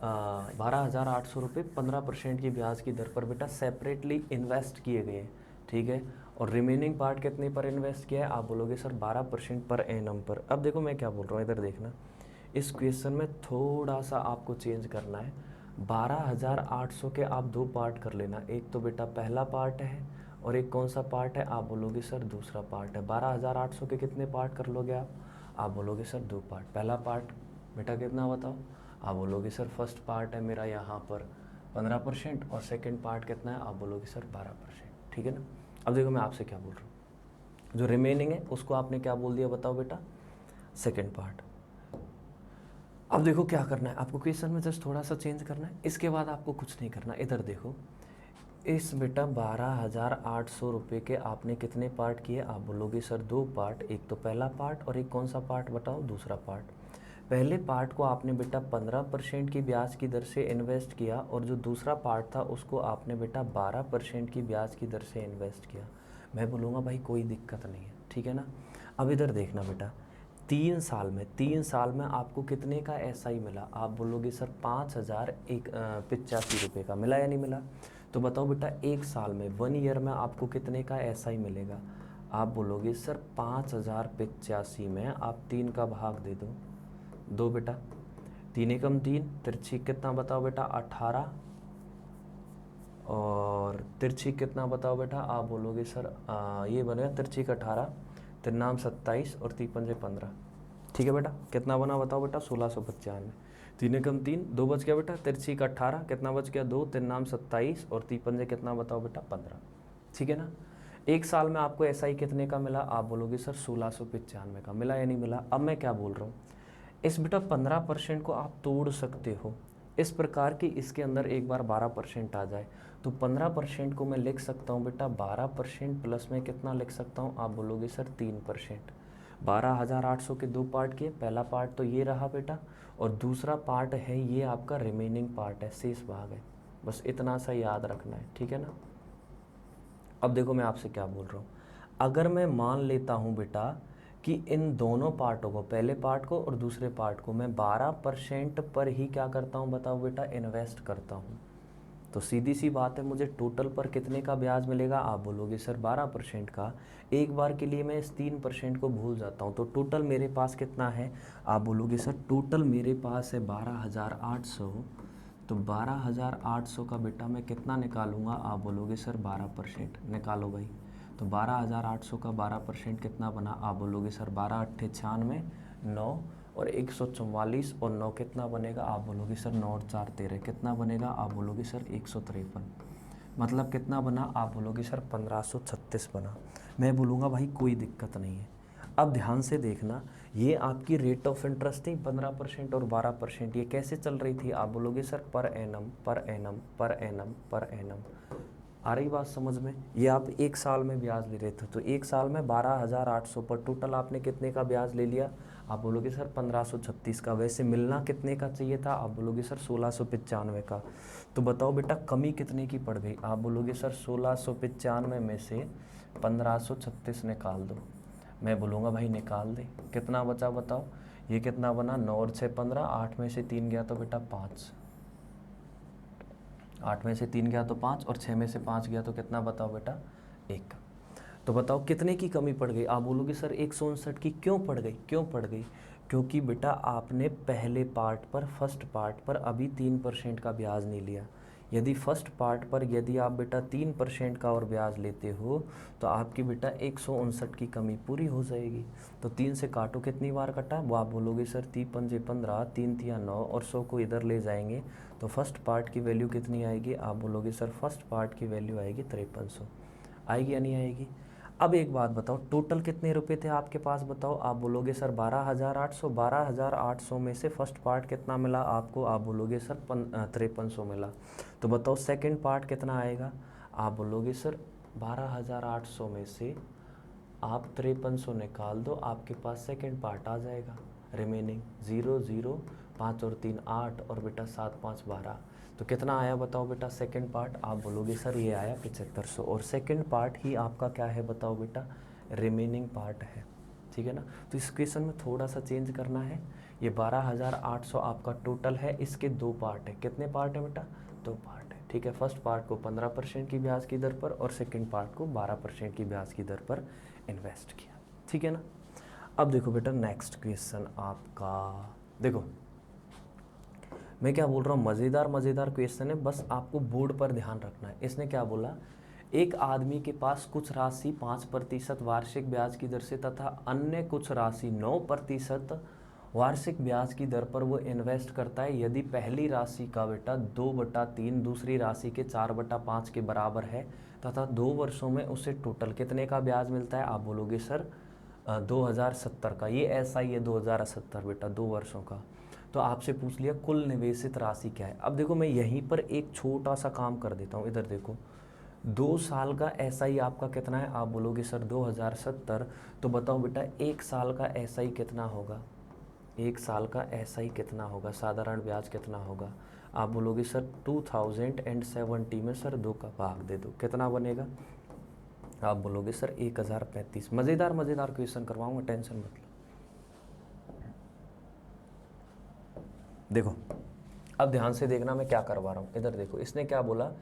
12,800 रुपये 15% की ब्याज की दर पर बेटा सेपरेटली इन्वेस्ट किए गए। ठीक है, और रिमेनिंग पार्ट कितने पर इन्वेस्ट किया है, आप बोलोगे सर 12% पर एनम पर। अब देखो मैं क्या बोल रहा हूँ, इधर देखना, इस क्वेश्चन में थोड़ा सा आपको चेंज करना है। 12,800 के आप 2 पार्ट कर लेना, एक तो बेटा पहला पार्ट है और एक कौन सा पार्ट है, आप बोलोगे सर दूसरा पार्ट है। 12,800 के कितने पार्ट कर लोगे आप बोलोगे सर 2 पार्ट। पहला पार्ट बेटा कितना बताओ, आप बोलोगे सर फर्स्ट पार्ट है मेरा यहाँ पर 15% और सेकंड पार्ट कितना है, आप बोलोगे सर 12%। ठीक है ना, अब देखो मैं आपसे क्या बोल रहा हूँ, जो रिमेनिंग है उसको आपने क्या बोल दिया बताओ बेटा, सेकंड पार्ट। अब देखो क्या करना है आपको, क्वेश्चन में जस्ट थोड़ा सा चेंज करना है, इसके बाद आपको कुछ नहीं करना। इधर देखो, इस बेटा 12,800 रुपये के आपने कितने पार्ट किए, आप बोलोगे सर 2 पार्ट, एक तो पहला पार्ट और एक कौन सा पार्ट बताओ, दूसरा पार्ट। पहले पार्ट को आपने बेटा 15% की ब्याज की दर से इन्वेस्ट किया और जो दूसरा पार्ट था उसको आपने बेटा 12% की ब्याज की दर से इन्वेस्ट किया। मैं बोलूँगा भाई कोई दिक्कत नहीं है, ठीक है ना। अब इधर देखना बेटा, 3 साल में आपको कितने का एसआई मिला, आप बोलोगे सर 5,085 रुपये का मिला या नहीं मिला। तो बताओ बेटा 1 साल में 1 ईयर में आपको कितने का एसआई मिलेगा, आप बोलोगे सर 5,085 में आप 3 का भाग दे दो, 2 बेटा, 3 एकम 3, तिरछी कितना बताओ बेटा 18, और तिरछी कितना बताओ बेटा, आप बोलोगे सर ये बनेगा तिरछी का 18, 3 27 और 3 पंजे 15। ठीक है बेटा, कितना बना बताओ बेटा 1695। 3 एकम 3, 2 बच गया बेटा, तिरछी का 18 कितना बच गया 2, 3 27 और 3 पंजे कितना बताओ बेटा 15। ठीक है ना, 1 साल में आपको एसआई कितने का मिला, आप बोलोगे सर 1695 का मिला या नहीं मिला। अब मैं क्या बोल रहा हूँ, इस बेटा 15% को आप तोड़ सकते हो इस प्रकार की, इसके अंदर एक बार 12% आ जाए तो 15% को मैं लिख सकता हूँ बेटा 12% प्लस में कितना लिख सकता हूँ, आप बोलोगे सर 3%। 12,800 के 2 पार्ट किए, पहला पार्ट तो ये रहा बेटा और दूसरा पार्ट है ये आपका रिमेनिंग पार्ट है, शेष भाग है, बस इतना सा याद रखना है। ठीक है ना, अब देखो मैं आपसे क्या बोल रहा हूँ, अगर मैं मान लेता हूँ बेटा कि इन दोनों पार्टों को, पहले पार्ट को और दूसरे पार्ट को मैं 12% पर ही क्या करता हूँ बताओ बेटा, इन्वेस्ट करता हूँ, तो सीधी सी बात है मुझे टोटल पर कितने का ब्याज मिलेगा, आप बोलोगे सर 12% का। एक बार के लिए मैं इस 3% को भूल जाता हूँ तो टोटल मेरे पास कितना है, आप बोलोगे सर टोटल मेरे पास है 12,800। तो 12,800 का बेटा मैं कितना निकालूंगा, आप बोलोगे सर 12%। निकालो भाई, तो 12,800 का 12% कितना बना, आप बोलोगे सर 12 अट्ठे 96, 9 और 144 और 9 कितना बनेगा, आप बोलोगे सर 9 और 4 13, कितना बनेगा, आप बोलोगे सर 153, मतलब कितना बना, आप बोलोगे सर 1536 बना। मैं बोलूँगा भाई कोई दिक्कत नहीं है। अब ध्यान से देखना, ये आपकी रेट ऑफ इंटरेस्ट थी 15% और 12%, ये कैसे चल रही थी, आप बोलोगे sir per annum per annum per annum per annum. आ रही बात समझ में? ये आप एक साल में ब्याज ले रहे थे, तो एक साल में 12,800 पर टोटल आपने कितने का ब्याज ले लिया, आप बोलोगे सर 1536 का। वैसे मिलना कितने का चाहिए था, आप बोलोगे सर 1695 का। तो बताओ बेटा कमी कितने की पड़ गई, आप बोलोगे सर 1695 में से 1536 निकाल दो। मैं बोलूँगा भाई निकाल दे, कितना बचा बताओ, ये कितना बना, 9 और 6 15, 8 में से 3 गया तो बेटा 5, 8 में से 3 गया तो 5 और 6 में से 5 गया तो कितना बताओ बेटा 1। तो बताओ कितने की कमी पड़ गई, आप बोलोगे सर 159 की। क्यों पड़ गई, क्यों पड़ गई, क्योंकि बेटा आपने पहले पार्ट पर, फर्स्ट पार्ट पर अभी 3% का ब्याज नहीं लिया। यदि फर्स्ट पार्ट पर यदि आप बेटा 3% का और ब्याज लेते हो तो आपकी बेटा 159 की कमी पूरी हो जाएगी। तो 3 से काटो, कितनी बार कटा, वो आप बोलोगे सर 3 पंजे 15, 3 तिया 9 और 100 को इधर ले जाएंगे तो फर्स्ट पार्ट की वैल्यू कितनी आएगी, आप बोलोगे सर फर्स्ट पार्ट की वैल्यू आएगी 5300। आएगी या नहीं आएगी? अब एक बात बताओ, टोटल कितने रुपए थे आपके पास बताओ, आप बोलोगे सर 12,800, 12,800 में से फर्स्ट पार्ट कितना मिला आपको, आप बोलोगे सर 5300 मिला। तो बताओ सेकंड पार्ट कितना आएगा, आप बोलोगे सर 12,800 में से आप 5300 निकाल दो, आपके पास सेकंड पार्ट आ जाएगा। रिमेनिंग 0 0 5 और 3 8 और बेटा 7 5 12, तो कितना आया बताओ बेटा सेकंड पार्ट, आप बोलोगे सर ये आया 7500। और सेकंड पार्ट ही आपका क्या है बताओ बेटा, रिमेनिंग पार्ट है। ठीक है ना? तो इस क्वेश्चन में थोड़ा सा चेंज करना है। ये 12,800 आपका टोटल है, इसके 2 पार्ट है। कितने पार्ट है बेटा, 2 पार्ट है। ठीक है, फर्स्ट पार्ट को 15% की ब्याज की दर पर और सेकेंड पार्ट को 12% की ब्याज की दर पर इन्वेस्ट किया। ठीक है ना? अब देखो बेटा नेक्स्ट क्वेश्चन आपका, देखो मैं क्या बोल रहा हूँ, मज़ेदार क्वेश्चन है, बस आपको बोर्ड पर ध्यान रखना है। इसने क्या बोला, एक आदमी के पास कुछ राशि 5% वार्षिक ब्याज की दर से तथा अन्य कुछ राशि 9% वार्षिक ब्याज की दर पर वो इन्वेस्ट करता है। यदि पहली राशि का बेटा 2/3 दूसरी राशि के 4/5 के बराबर है तथा 2 वर्षों में उसे टोटल कितने का ब्याज मिलता है, आप बोलोगे सर 2070 का। ये ऐसा ही है 2070 बेटा, 2 वर्षों का। तो आपसे पूछ लिया कुल निवेशित राशि क्या है। अब देखो मैं यहीं पर एक छोटा सा काम कर देता हूँ, इधर देखो 2 साल का एसआई आपका कितना है, आप बोलोगे सर 2070। तो बताओ बेटा 1 साल का एसआई कितना होगा, 1 साल का एसआई कितना होगा, साधारण ब्याज कितना होगा, आप बोलोगे सर 2070 में सर 2 का भाग दे दो, कितना बनेगा, आप बोलोगे सर 1035। मज़ेदार क्वेश्चन करवाऊंगा, टेंशन मत लो। देखो अब ध्यान से देखना मैं क्या करवा रहा हूँ, इधर देखो इसने क्या बोला,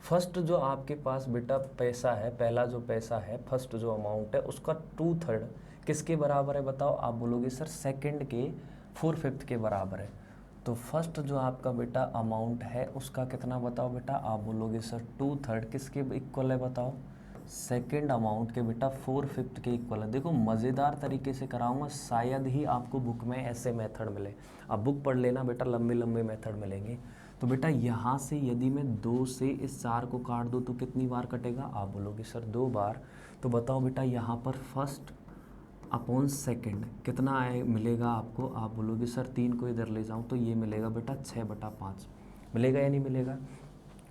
फर्स्ट जो आपके पास बेटा पैसा है, पहला जो पैसा है, फर्स्ट जो अमाउंट है उसका 2/3 किसके बराबर है बताओ, आप बोलोगे सर सेकंड के 4/5 के बराबर है। तो फर्स्ट जो आपका बेटा अमाउंट है उसका कितना बताओ बेटा, आप बोलोगे सर 2/3 किसके इक्वल है बताओ, सेकंड अमाउंट के बेटा 4/5 के इक्वल है। देखो मज़ेदार तरीके से कराऊंगा, शायद ही आपको बुक में ऐसे मेथड मिले। अब बुक पढ़ लेना बेटा, लंबे मेथड मिलेंगे। तो बेटा यहाँ से यदि मैं 2 से इस 4 को काट दूँ तो कितनी बार कटेगा, आप बोलोगे सर 2 बार। तो बताओ बेटा यहाँ पर फर्स्ट अपॉन सेकंड कितना आए मिलेगा आपको, आप बोलोगे सर 3 को इधर ले जाऊँ तो ये मिलेगा बेटा 6/5, मिलेगा या नहीं मिलेगा।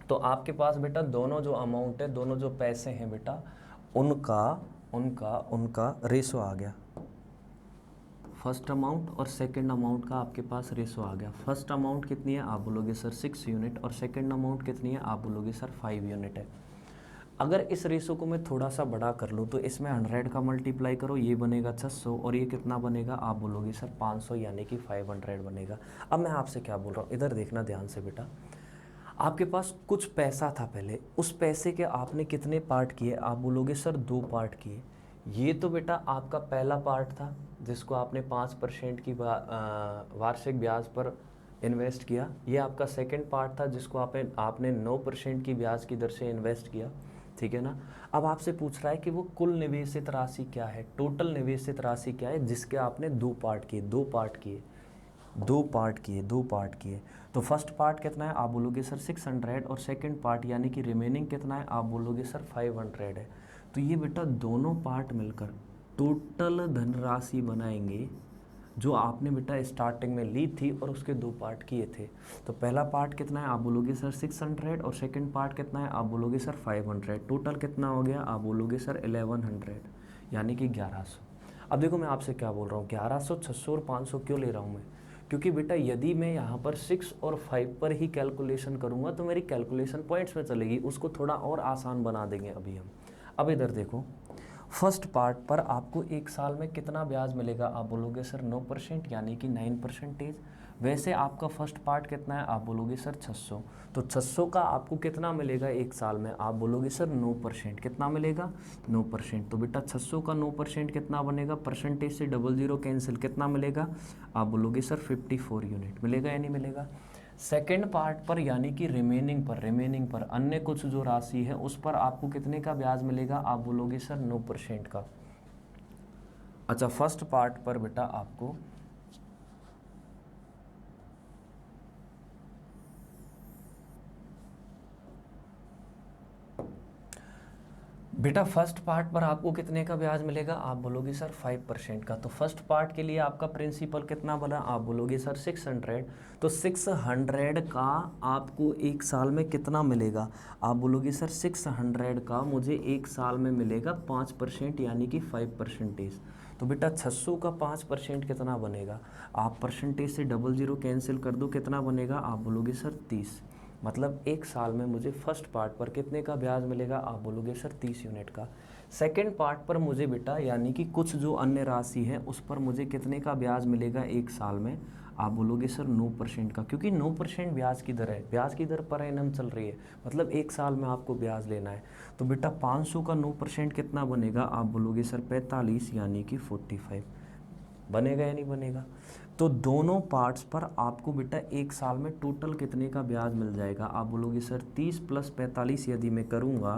तो आपके पास बेटा दोनों जो अमाउंट है, दोनों जो पैसे हैं बेटा, उनका रेशो आ गया। फर्स्ट अमाउंट और सेकंड अमाउंट का आपके पास रेशो आ गया। फर्स्ट अमाउंट कितनी है, आप बोलोगे सर 6 यूनिट और सेकंड अमाउंट कितनी है, आप बोलोगे सर 5 यूनिट है। अगर इस रेशो को मैं थोड़ा सा बड़ा कर लूँ तो इसमें 100 का मल्टीप्लाई करो, ये बनेगा 600 और ये कितना बनेगा, आप बोलोगे सर 500 यानी कि 500 बनेगा। अब मैं आपसे क्या बोल रहा हूँ, इधर देखना ध्यान से बेटा, आपके पास कुछ पैसा था पहले, उस पैसे के आपने कितने पार्ट किए, आप बोलोगे सर 2 पार्ट किए। ये तो बेटा आपका पहला पार्ट था जिसको आपने 5% की वार्षिक ब्याज पर इन्वेस्ट किया। ये आपका सेकंड पार्ट था जिसको आपने 9% की ब्याज की दर से इन्वेस्ट किया। ठीक है ना। अब आपसे पूछ रहा है कि वो कुल निवेशित राशि क्या है, टोटल निवेशित राशि क्या है, जिसके आपने दो पार्ट किए। तो फर्स्ट पार्ट कितना है, आप बोलोगे सर 600, और सेकंड पार्ट यानी कि रिमेनिंग कितना है, आप बोलोगे सर 500 है। तो ये बेटा दोनों पार्ट मिलकर टोटल धनराशि बनाएंगे जो आपने बेटा स्टार्टिंग में ली थी और उसके दो पार्ट किए थे। तो पहला पार्ट कितना है, आप बोलोगे सर 600, और सेकंड पार्ट कितना है, आप बोलोगे सर 500। टोटल कितना हो गया, आप बोलोगे सर 1100 यानी कि 1100। अब देखो मैं आपसे क्या बोल रहा हूँ, 1100, 600 और 500 क्यों ले रहा हूँ मैं, क्योंकि बेटा यदि मैं यहाँ पर 6 और 5 पर ही कैलकुलेशन करूँगा तो मेरी कैलकुलेशन पॉइंट्स में चलेगी, उसको थोड़ा और आसान बना देंगे अभी हम। अब इधर देखो, फर्स्ट पार्ट पर आपको एक साल में कितना ब्याज मिलेगा, आप बोलोगे सर 9% यानी कि 9%। वैसे आपका फर्स्ट पार्ट कितना है, आप बोलोगे सर 600। तो 600 का आपको कितना मिलेगा एक साल में, आप बोलोगे सर 9%। कितना मिलेगा, 9%। तो बेटा 600 का 9% कितना बनेगा, परसेंटेज से 00 कैंसिल, कितना मिलेगा, आप बोलोगे सर 54 यूनिट। मिलेगा या नहीं मिलेगा। सेकेंड पार्ट पर यानी कि रिमेनिंग पर अन्य कुछ जो राशि है उस पर आपको कितने का ब्याज मिलेगा, आप बोलोगे सर 9% का। अच्छा, फर्स्ट पार्ट पर बेटा आपको फर्स्ट पार्ट पर आपको कितने का ब्याज मिलेगा, आप बोलोगे सर 5% का। तो फर्स्ट पार्ट के लिए आपका प्रिंसिपल कितना बना, आप बोलोगे सर 600। तो 600 का आपको एक साल में कितना मिलेगा, आप बोलोगे सर 600 का मुझे एक साल में मिलेगा 5% यानी कि 5%। तो बेटा 600 का 5% कितना बनेगा, आप परसेंटेज से 00 कैंसिल कर दो, कितना बनेगा, आप बोलोगे सर 30। मतलब एक साल में मुझे फर्स्ट पार्ट पर कितने का ब्याज मिलेगा, आप बोलोगे सर 30 यूनिट का। सेकंड पार्ट पर मुझे बेटा यानी कि कुछ जो अन्य राशि है उस पर मुझे कितने का ब्याज मिलेगा एक साल में, आप बोलोगे सर 9% का, क्योंकि 9% ब्याज की दर है, ब्याज की दर पर एनम चल रही है, मतलब एक साल में आपको ब्याज लेना है। तो बेटा 500 का 9% कितना बनेगा, आप बोलोगे सर 45 यानी कि 45। बनेगा या नहीं बनेगा। तो दोनों पार्ट्स पर आपको बेटा एक साल में टोटल कितने का ब्याज मिल जाएगा, आप बोलोगे सर 30 + 45 यदि मैं करूँगा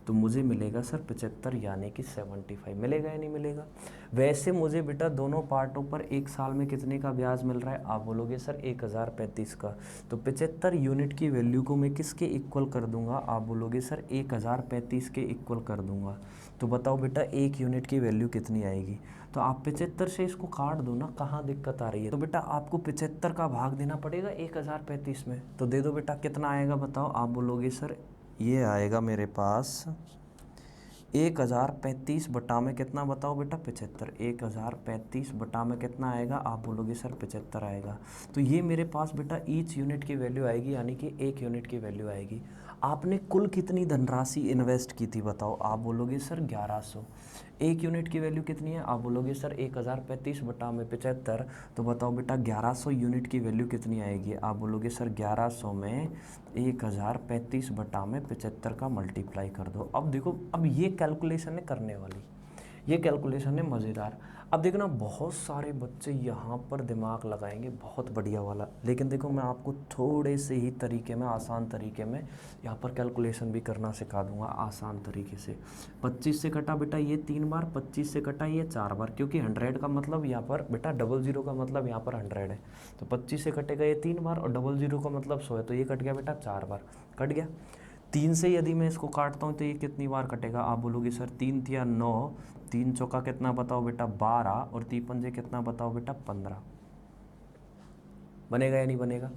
तो मुझे मिलेगा सर 75 यानी कि 75। मिलेगा या नहीं मिलेगा। वैसे मुझे बेटा दोनों पार्टों पर एक साल में कितने का ब्याज मिल रहा है, आप बोलोगे सर 1035 का। तो 75 यूनिट की वैल्यू को मैं किसके इक्वल कर दूंगा, आप बोलोगे सर 1035 के इक्वल कर दूंगा। तो बताओ बेटा एक यूनिट की वैल्यू कितनी आएगी। तो आप 75 से इसको काट दो ना, कहाँ दिक्कत आ रही है। तो बेटा आपको 75 का भाग देना पड़ेगा 1035 में, तो दे दो बेटा, कितना आएगा बताओ, आप बोलोगे सर ये आएगा मेरे पास 1035 बटा में कितना बताओ बेटा 75। 1035 बटा में कितना आएगा, आप बोलोगे सर 75 आएगा। तो ये मेरे पास बेटा ईच यूनिट की वैल्यू आएगी, यानी कि एक यूनिट की वैल्यू आएगी। आपने कुल कितनी धनराशि इन्वेस्ट की थी बताओ, आप बोलोगे सर 1100। एक यूनिट की वैल्यू कितनी है, आप बोलोगे सर 1035 बटा में 75। तो बताओ बेटा 1100 यूनिट की वैल्यू कितनी आएगी, आप बोलोगे सर 1100 में 1035 बटा में 75 का मल्टीप्लाई कर दो। अब देखो, अब ये कैलकुलेशन है करने वाली, ये कैलकुलेशन है मज़ेदार। अब देखना बहुत सारे बच्चे यहाँ पर दिमाग लगाएंगे बहुत बढ़िया वाला, लेकिन देखो मैं आपको थोड़े से ही तरीके में, आसान तरीके में यहाँ पर कैलकुलेशन भी करना सिखा दूंगा आसान तरीके से। 25 से कटा बेटा ये 3 बार, 25 से कटा ये 4 बार, क्योंकि 100 का मतलब यहाँ पर बेटा 00 का मतलब यहाँ पर 100 है। तो 25 से कटेगा ये 3 बार, और 00 का मतलब 100 है, तो ये कट गया बेटा 4 बार, कट गया। 3 से यदि मैं इसको काटता हूँ तो ये कितनी बार कटेगा, आप बोलोगे सर 3 तिया 9, 3 चौका कितना बताओ बेटा 12, और 3 पंजे कितना बताओ बेटा 15। बनेगा या नहीं बनेगा।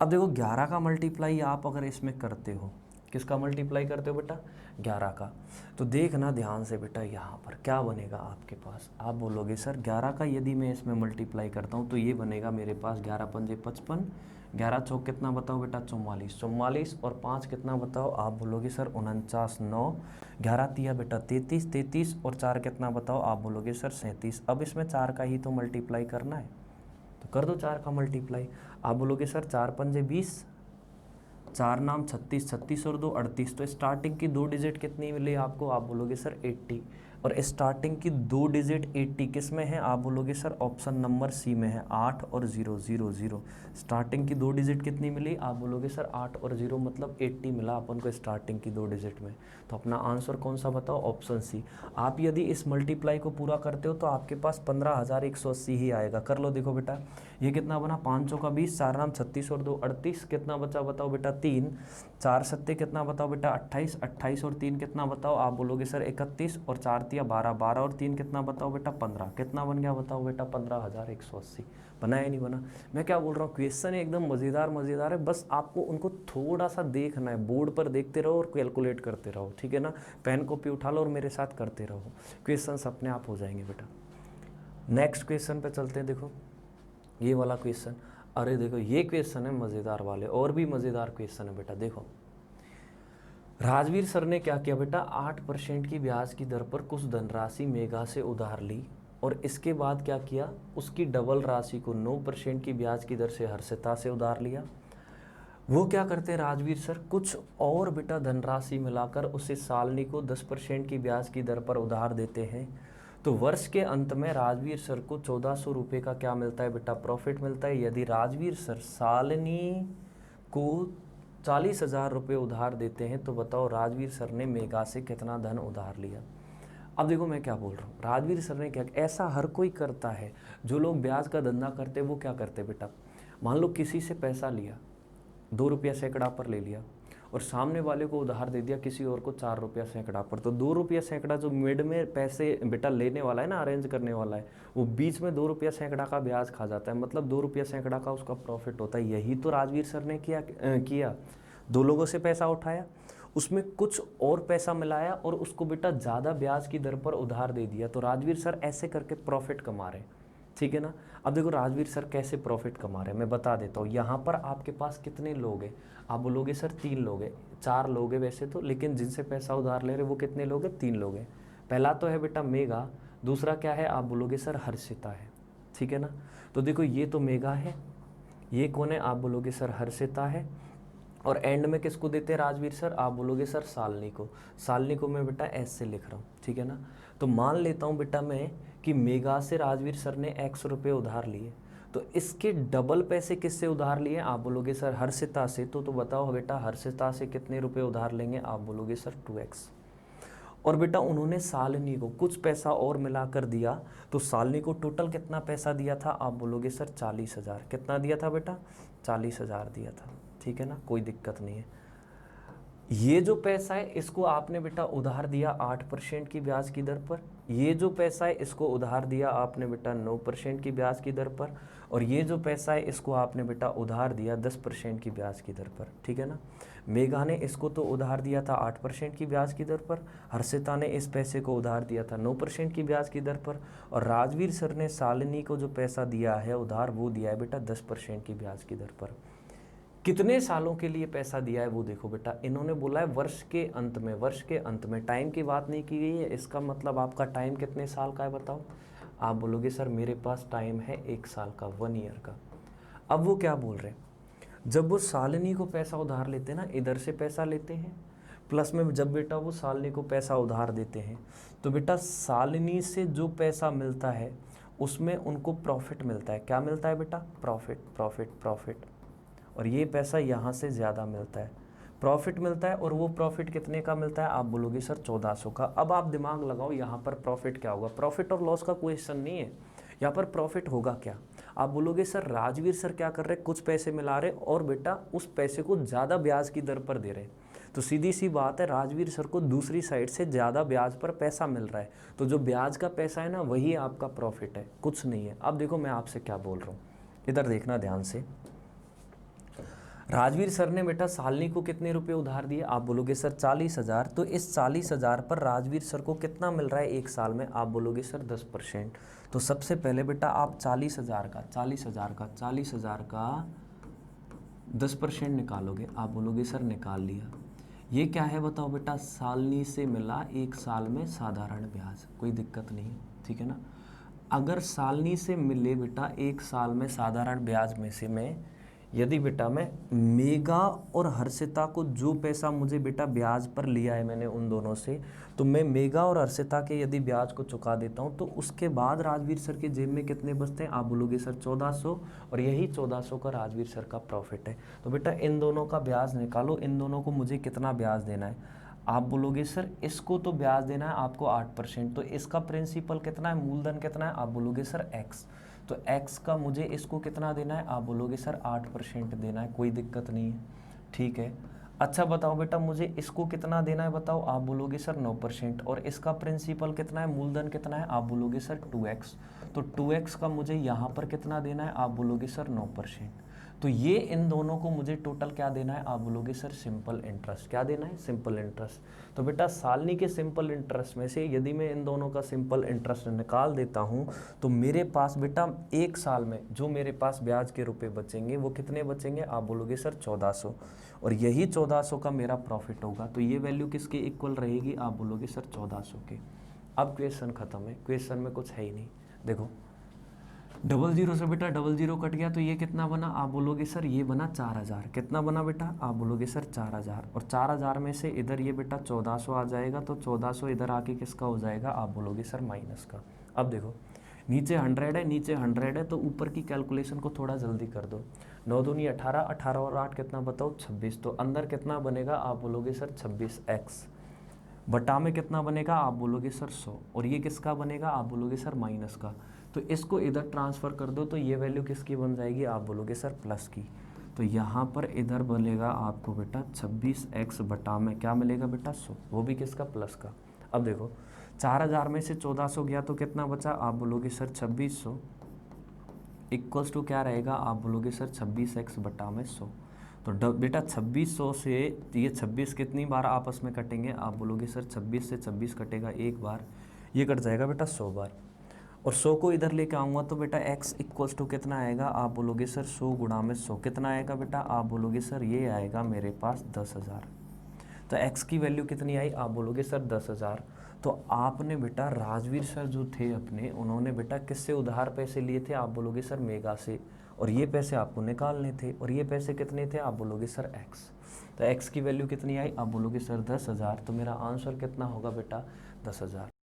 अब देखो 11 का मल्टीप्लाई आप अगर इसमें करते हो, किसका मल्टीप्लाई करते हो बेटा 11 का, तो देखना ध्यान से बेटा यहाँ पर क्या बनेगा आपके पास। आप बोलोगे सर 11 का यदि मैं इसमें मल्टीप्लाई करता हूँ तो ये बनेगा मेरे पास 11 पंजे 55, 11 चौक कितना बताओ बेटा 44, 44 और 5 कितना बताओ, आप बोलोगे सर 49, 9, 11 तिया बेटा 33, 33 और 4 कितना बताओ, आप बोलोगे सर 37। अब इसमें 4 का ही तो मल्टीप्लाई करना है, तो कर दो 4 का मल्टीप्लाई। आप बोलोगे सर 4 पंजे 20, 4 नाम 36, 36 और 2 38। तो स्टार्टिंग की 2 डिजिट कितनी मिली आपको, आप बोलोगे सर 80। और स्टार्टिंग की 2 डिजिट 80 किस में है, आप बोलोगे सर ऑप्शन नंबर सी में है, 8 और 0 0 0। स्टार्टिंग की 2 डिजिट कितनी मिली, आप बोलोगे सर 8 और 0 मतलब 80 मिला अपन को स्टार्टिंग की 2 डिजिट में। तो अपना आंसर कौन सा बताओ, ऑप्शन सी। आप यदि इस मल्टीप्लाई को पूरा करते हो तो आपके पास 15,180 ही आएगा। कर लो, देखो बेटा ये कितना बना, 5 चौका 20, 4 नाम 36 और 2 38, कितना बचा बताओ बेटा 3, 4 सत्ते कितना बताओ बेटा 28, 28 और 3 कितना बताओ, आप बोलोगे सर 31, और 4 तिया 12, 12 और 3 कितना बताओ बेटा 15, कितना बन गया बताओ बेटा 15,180। बना या नहीं बना। मैं क्या बोल रहा हूँ, क्वेश्चन एकदम मज़ेदार मज़ेदार है, बस आपको उनको थोड़ा सा देखना है, बोर्ड पर देखते रहो और कैलकुलेट करते रहो, ठीक है ना। पेन कॉपी उठा लो और मेरे साथ करते रहो, क्वेश्चन अपने आप हो जाएंगे बेटा। नेक्स्ट क्वेश्चन पे चलते हैं। देखो ये वाला क्वेश्चन, अरे देखो ये क्वेश्चन है मज़ेदार वाले, और भी मज़ेदार क्वेश्चन है बेटा। देखो राजवीर सर ने क्या किया बेटा, 8% की ब्याज की दर पर कुछ धनराशि मेघा से उधार ली, और इसके बाद क्या किया, उसकी डबल राशि को 9% की ब्याज की दर से हर्षिता से उधार लिया। वो क्या करते हैं राजवीर सर, कुछ और बेटा धनराशि मिलाकर उसे सालनी को 10% की ब्याज की दर पर उधार देते हैं। तो वर्ष के अंत में राजवीर सर को 1400 रुपये का क्या मिलता है बेटा, प्रॉफिट मिलता है। यदि राजवीर सर सालनी को 40,000 रुपये उधार देते हैं तो बताओ राजवीर सर ने मेघा से कितना धन उधार लिया। अब देखो मैं क्या बोल रहा हूँ, राजवीर सर ने क्या, ऐसा हर कोई करता है, जो लोग ब्याज का धंधा करते हैं वो क्या करते बेटा, मान लो किसी से पैसा लिया, 2 रुपया सैकड़ा पर ले लिया, और सामने वाले को उधार दे दिया किसी और को 4 रुपया सैकड़ा पर। तो 2 रुपया सैकड़ा जो मिड में पैसे बेटा लेने वाला है ना, अरेंज करने वाला है, वो बीच में 2 रुपया सैकड़ा का ब्याज खा जाता है, मतलब 2 रुपया सैकड़ा का उसका प्रॉफिट होता है। यही तो राजवीर सर ने किया, 2 लोगों से पैसा उठाया, उसमें कुछ और पैसा मिलाया और उसको बेटा ज़्यादा ब्याज की दर पर उधार दे दिया। तो राजवीर सर ऐसे करके प्रॉफिट कमा रहे हैं, ठीक है ना। अब देखो राजवीर सर कैसे प्रॉफिट कमा रहे हैं मैं बता देता हूँ। यहाँ पर आपके पास कितने लोग हैं, आप बोलोगे सर 3 लोग हैं, 4 लोग हैं वैसे तो, लेकिन जिनसे पैसा उधार ले रहे वो कितने लोग हैं, 3 लोग हैं। पहला तो है बेटा मेघा, दूसरा क्या है, आप बोलोगे सर हर्षिता है, ठीक है ना। तो देखो ये तो मेघा है, ये कौन है, आप बोलोगे सर हर्षिता है, और एंड में किसको देते हैं राजवीर सर, आप बोलोगे सर सालनी को। सालनी को मैं बेटा एस से लिख रहा हूँ, ठीक है ना। तो मान लेता हूँ बेटा मैं कि मेघा से राजवीर सर ने X रुपये उधार लिए, तो इसके डबल पैसे किससे उधार लिए, आप बोलोगे सर हर्षिता से। तो बताओ बेटा हर्षिता से कितने रुपए उधार लेंगे, आप बोलोगे सर 2x। और बेटा उन्होंने सालनी को कुछ पैसा और मिला कर दिया, तो सालनी को टोटल कितना पैसा दिया था, आप बोलोगे सर 40,000। कितना दिया था बेटा, 40,000 दिया था, ठीक है ना, कोई दिक्कत नहीं है। ये जो पैसा है इसको आपने बेटा उधार दिया 8% की ब्याज की दर पर, ये जो पैसा है इसको उधार दिया आपने बेटा 9% की ब्याज की दर पर, और ये जो पैसा है इसको आपने बेटा उधार दिया 10% की ब्याज की दर पर, ठीक है ना। मेघा ने इसको तो उधार दिया था 8% की ब्याज की दर पर, हर्षिता ने इस पैसे को उधार दिया था 9% की ब्याज की दर पर, और राजवीर सर ने शालिनी को जो पैसा दिया है उधार वो दिया है बेटा 10% की ब्याज की दर पर। कितने सालों के लिए पैसा दिया है वो देखो बेटा, इन्होंने बोला है वर्ष के अंत में, वर्ष के अंत में, टाइम की बात नहीं की गई है। इसका मतलब आपका टाइम कितने साल का है बताओ, आप बोलोगे सर मेरे पास टाइम है 1 साल का, 1 ईयर का। अब वो क्या बोल रहे हैं, जब वो सालिनी को पैसा उधार लेते हैं ना, इधर से पैसा लेते हैं, प्लस में जब बेटा वो सालिनी को पैसा उधार देते हैं, तो बेटा सालिनी से जो पैसा मिलता है उसमें उनको प्रॉफिट मिलता है। क्या मिलता है बेटा, प्रॉफिट प्रॉफिट प्रॉफिट, और ये पैसा यहाँ से ज़्यादा मिलता है, प्रॉफिट मिलता है। और वो प्रॉफिट कितने का मिलता है, आप बोलोगे सर 1400 का। अब आप दिमाग लगाओ यहाँ पर प्रॉफिट क्या होगा, प्रॉफिट और लॉस का क्वेश्चन नहीं है, यहाँ पर प्रॉफिट होगा क्या। आप बोलोगे सर राजवीर सर क्या कर रहे हैं, कुछ पैसे मिला रहे और बेटा उस पैसे को ज़्यादा ब्याज की दर पर दे रहे। तो सीधी सी बात है, राजवीर सर को दूसरी साइड से ज़्यादा ब्याज पर पैसा मिल रहा है, तो जो ब्याज का पैसा है ना वही आपका प्रॉफिट है, कुछ नहीं है। अब देखो मैं आपसे क्या बोल रहा हूँ, इधर देखना ध्यान से। राजवीर सर ने बेटा सालनी को कितने रुपए उधार दिए, आप बोलोगे सर 40,000। तो इस 40,000 पर राजवीर सर को कितना मिल रहा है 1 साल में, आप बोलोगे सर 10%। तो सबसे पहले बेटा आप 40,000 का 10% निकालोगे, आप बोलोगे सर निकाल लिया। ये क्या है बताओ बेटा, सालनी से मिला 1 साल में साधारण ब्याज, कोई दिक्कत नहीं, ठीक है ना। अगर सालनी से मिले बेटा 1 साल में साधारण ब्याज में से मैं यदि बेटा मैं मेगा और हर्षिता को जो पैसा मुझे बेटा ब्याज पर लिया है मैंने उन दोनों से, तो मैं मेगा और हर्षिता के यदि ब्याज को चुका देता हूँ तो उसके बाद राजवीर सर के जेब में कितने बचते हैं? आप बोलोगे सर 1400, और यही 1400 का राजवीर सर का प्रॉफिट है। तो बेटा इन दोनों का ब्याज निकालो, इन दोनों को मुझे कितना ब्याज देना है? आप बोलोगे सर इसको तो ब्याज देना है आपको 8%, तो इसका प्रिंसिपल कितना है, मूलधन कितना है? आप बोलोगे सर x, तो x का मुझे इसको कितना देना है? आप बोलोगे सर 8% देना है, कोई दिक्कत नहीं है, ठीक है। अच्छा बताओ बेटा मुझे इसको कितना देना है बताओ? आप बोलोगे सर 9%, और इसका प्रिंसिपल कितना है, मूलधन कितना है? आप बोलोगे सर 2x, तो 2x का मुझे यहाँ पर कितना देना है? आप बोलोगे सर 9%। तो ये इन दोनों को मुझे टोटल क्या देना है? आप बोलोगे सर सिंपल इंटरेस्ट। क्या देना है? Simple interest. तो बेटा सालनी के सिंपल इंटरेस्ट में से यदि मैं इन दोनों का सिंपल इंटरेस्ट निकाल देता हूँ तो मेरे पास बेटा एक साल में जो मेरे पास ब्याज के रुपए बचेंगे वो कितने बचेंगे? आप बोलोगे सर 1400, और यही 1400 का मेरा प्रॉफिट होगा। तो ये वैल्यू किसके इक्वल रहेगी? आप बोलोगे सर 1400 के। अब क्वेश्चन खत्म है, क्वेश्चन में कुछ है ही नहीं। देखो 00 से बेटा 00 कट गया तो ये कितना बना? आप बोलोगे सर ये बना 4000। कितना बना बेटा? आप बोलोगे सर 4000, और 4000 में से इधर ये बेटा 1400 आ जाएगा, तो 1400 इधर आके किसका हो जाएगा? आप बोलोगे सर माइनस का। अब देखो नीचे 100 है, नीचे 100 है, तो ऊपर की कैलकुलेशन को थोड़ा जल्दी कर दो। 9 दूनी 18, 18 और 8 कितना बताओ? 26, तो अंदर कितना बनेगा? आप बोलोगे सर 26x, बटा में कितना बनेगा? आप बोलोगे सर 100, और ये किसका बनेगा? आप बोलोगे सर माइनस का। तो इसको इधर ट्रांसफ़र कर दो तो ये वैल्यू किसकी बन जाएगी? आप बोलोगे सर प्लस की। तो यहाँ पर इधर बनेगा आपको बेटा 26x बटा में क्या मिलेगा बेटा? 100, वो भी किसका? प्लस का। अब देखो 4000 में से 1400 गया तो कितना बचा? आप बोलोगे सर 2600 इक्वल्स टू क्या रहेगा? आप बोलोगे सर 26x बटा में 100। तो बेटा 2600 से ये 26 कितनी बार आपस में कटेंगे? आप बोलोगे सर 26 से 26 कटेगा एक बार, ये कट जाएगा बेटा 100 बार, और 100 को इधर लेके आऊँगा तो बेटा x इक्वल्स टू कितना आएगा? आप बोलोगे सर 100 गुणा में 100 कितना आएगा बेटा? आप बोलोगे सर ये आएगा मेरे पास 10,000। तो x की वैल्यू कितनी आई? आप बोलोगे सर 10,000। तो आपने बेटा राजवीर सर जो थे अपने, उन्होंने बेटा किससे उधार पैसे लिए थे? आप बोलोगे सर मेगा से, और ये पैसे आपको निकालने थे, और ये पैसे कितने थे? आप बोलोगे सर x। तो x की वैल्यू कितनी आई? आप बोलोगे सर 10,000। तो मेरा आंसर कितना होगा बेटा? 10,000।